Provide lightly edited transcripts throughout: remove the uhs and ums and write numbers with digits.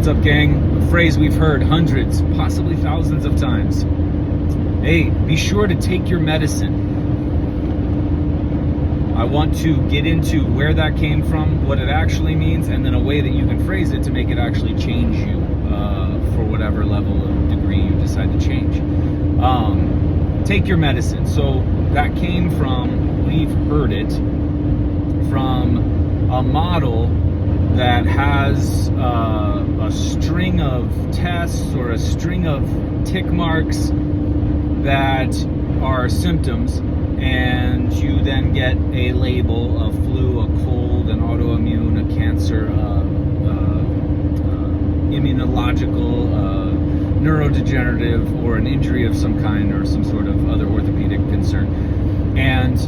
What's up, gang? A phrase we've heard hundreds, possibly thousands of times. Hey, be sure to take your medicine. I want to get into where that came from, what it actually means, and then a way that you can phrase it to make it actually change you for whatever level of degree you decide to change. Take your medicine. So that came from, we've heard it, from a model that has a string of tests or a string of tick marks that are symptoms, and you then get a label, a flu, a cold, an autoimmune, a cancer, immunological, neurodegenerative, or an injury of some kind, or some sort of other orthopedic concern. And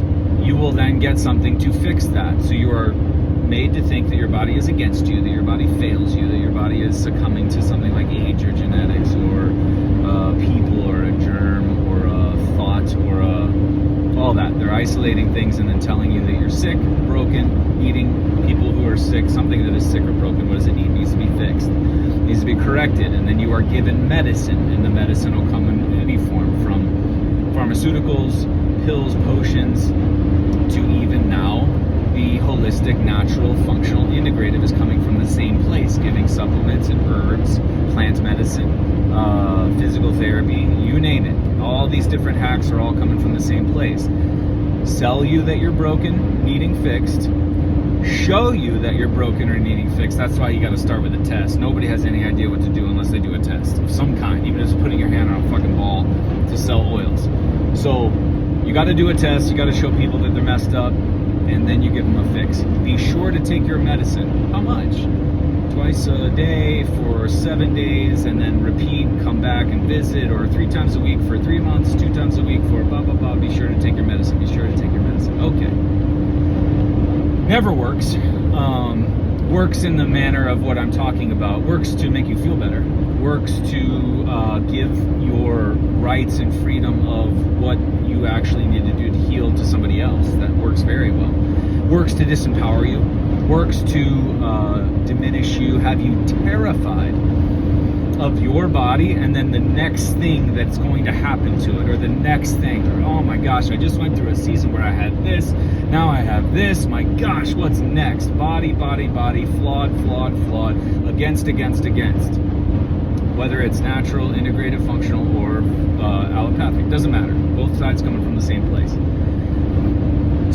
you will then get something to fix that. So you are made to think that your body is against you, that your body fails you, that your body is succumbing to something like age or genetics or people or a germ or a thought or all that. They're isolating things and then telling you that you're sick, broken, eating people who are sick, something that is sick or broken. What does it need? It needs to be fixed. It needs to be corrected. And then you are given medicine, and the medicine will come in any form, from pharmaceuticals, pills, potions, to even now the holistic, natural, functional, integrative is coming from the same place, giving supplements and herbs, plant medicine, physical therapy, you name it. All these different hacks are all coming from the same place. Sell you that you're broken, needing fixed. Show you that you're broken or needing fixed. That's why you got to start with a test. Nobody has any idea what to do unless they do a test of some kind, even if it's putting your hand on a fucking ball to sell oils. So you got to do a test. You got to show people that they're messed up, and then you give them a fix. Be sure to take your medicine. How much? Twice a day for 7 days, and then repeat, come back and visit, or 3 times a week for 3 months, 2 times a week for blah, blah, blah. Be sure to take your medicine. Be sure to take your medicine. Okay. Never works. Works in the manner of what I'm talking about. Works to make you feel better. Works to give your rights and freedom of what you actually need to do to heal to somebody else. That works very well. Works to disempower you. Works to diminish you, have you terrified of your body, and then the next thing that's going to happen to it, or the next thing, or oh my gosh, I just went through a season where I had this, now I have this, my gosh, what's next? Body, flawed, against. Whether it's natural, integrative, functional, or allopathic, doesn't matter. Both sides coming from the same place.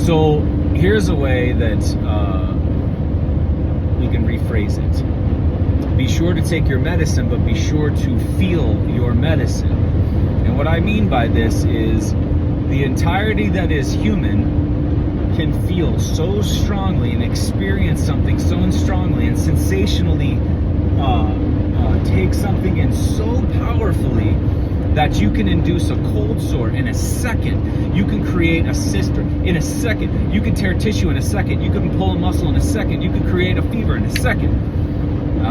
So here's a way that we can rephrase it. Be sure to take your medicine, but be sure to feel your medicine. And what I mean by this is the entirety that is human can feel so strongly and experience something so strongly and sensationally take something in so powerfully that you can induce a cold sore in a second. You can create a cyst in a second. You can tear tissue in a second. You can pull a muscle in a second. You can create a fever in a second.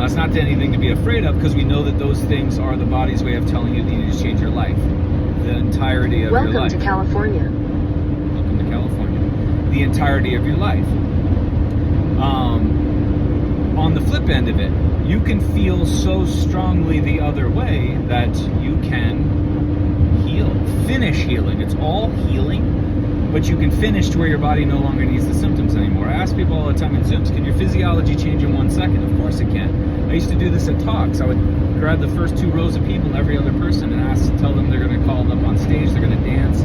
It's not anything to be afraid of, because we know that those things are the body's way of telling you that you need to change your life. The entirety of your life. Welcome to California. Welcome to California. The entirety of your life. On the flip end of it, you can feel so strongly the other way that you can heal. Finish healing. It's all healing, but you can finish to where your body no longer needs the symptoms anymore. I ask people all the time in Zooms, can your physiology change in 1 second? Of course it can. I used to do this at talks. I would grab the first 2 rows of people, every other person, and tell them they're going to call them up on stage, they're going to dance,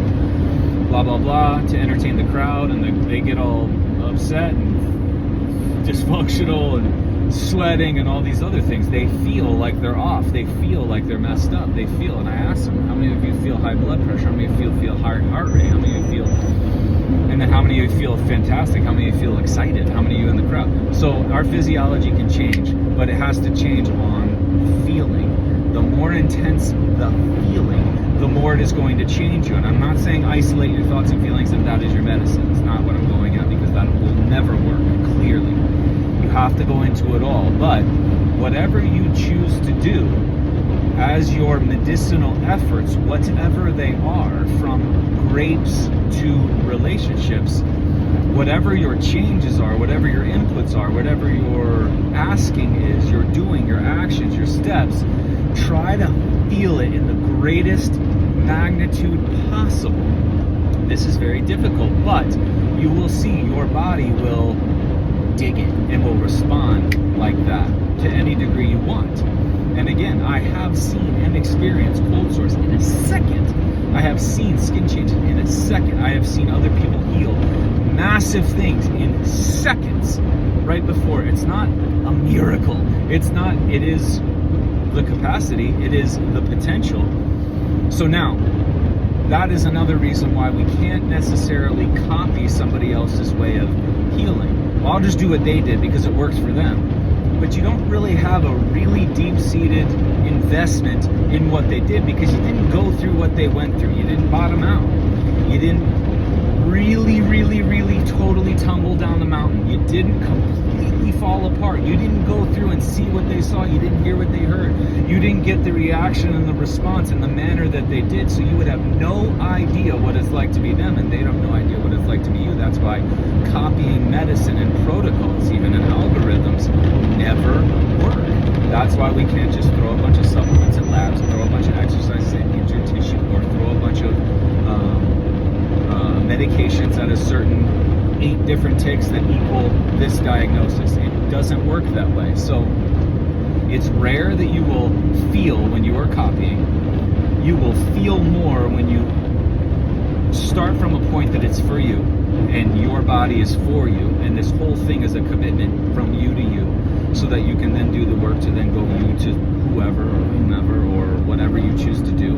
blah, blah, blah, to entertain the crowd, and they get all upset and dysfunctional and sweating and all these other things. They feel like they're off. They feel like they're messed up. They feel, and I ask them, how many of you feel high blood pressure? How many of you feel heart rate? How many of you feel, and then how many of you feel fantastic? How many of you feel excited? How many of you in the crowd? So our physiology can change, but it has to change on feeling. The more intense the feeling, the more it is going to change you. And I'm not saying isolate your thoughts and feelings and that is your medicine. It's not what I'm going at, because that will never work, clearly. You have to go into it all. But whatever you choose to do as your medicinal efforts, whatever they are, from grapes to relationships, whatever your changes are, whatever your inputs are, whatever your asking is, your doing, your actions, your steps, try to feel it in the greatest magnitude possible. This is very difficult, but you will see your body will dig it and will respond like that to any degree you want. And again, I have seen and experienced cold sores in a second. I have seen skin changes in a second. I have seen other people heal massive things in seconds right before. It's not a miracle. It is the capacity, it is the potential. So now, that is another reason why we can't necessarily copy somebody else's way of healing. Well, I'll just do what they did because it works for them. But you don't really have a really deep-seated investment in what they did because you didn't go through what they went through. You didn't bottom out. You didn't really totally tumble down the mountain. You didn't completely fall apart. You didn't go through and see what they saw. You didn't hear what they heard. You didn't get the reaction and the response in the manner that they did, so you would have no idea what it's like to be them, and they'd have no idea what it's like to be you. That's why copying medicine and protocols, even and algorithms, never work. That's why we can't just throw a bunch of supplements in labs, throw a bunch of exercises into your tissue, or throw a bunch of medications at a certain 8 different ticks that equal this diagnosis. It doesn't work that way. So it's rare that you will feel when you are copying. You will feel more when you start from a point that it's for you and your body is for you, and this whole thing is a commitment from you to you, so that you can then do the work to then go you to whoever or whomever or whatever you choose to do.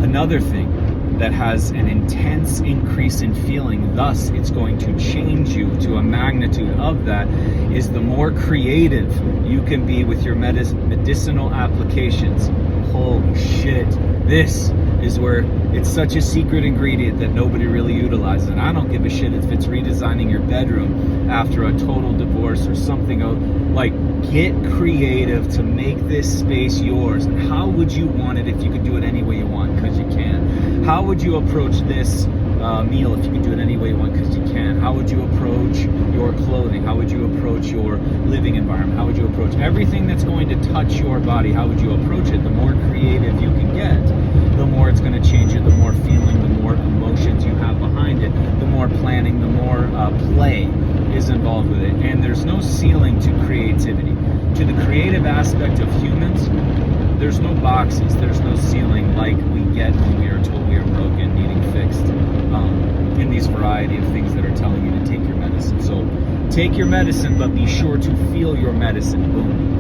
Another thing that has an intense increase in feeling, thus it's going to change you to a magnitude of that, is the more creative you can be with your medicinal applications. Holy shit, this is where it's such a secret ingredient that nobody really utilizes. And I don't give a shit if it's redesigning your bedroom after a total divorce or something. Like, get creative to make this space yours. And how would you want it if you could do it any way you want? Because you can. How would you approach this meal if you could do it any way you want? Because you can. How would you approach your clothing? How would you approach your living environment? How would you approach everything that's going to touch your body? How would you approach it? The more creative you can get, the more it's going to change it, the more feeling, the more emotions you have behind it, the more planning, the more play is involved with it. And there's no ceiling to creativity. To the creative aspect of humans, there's no boxes, there's no ceiling like we get when we are told we are broken, needing fixed, in these variety of things that are telling you to take your medicine. So take your medicine, but be sure to feel your medicine. Boom.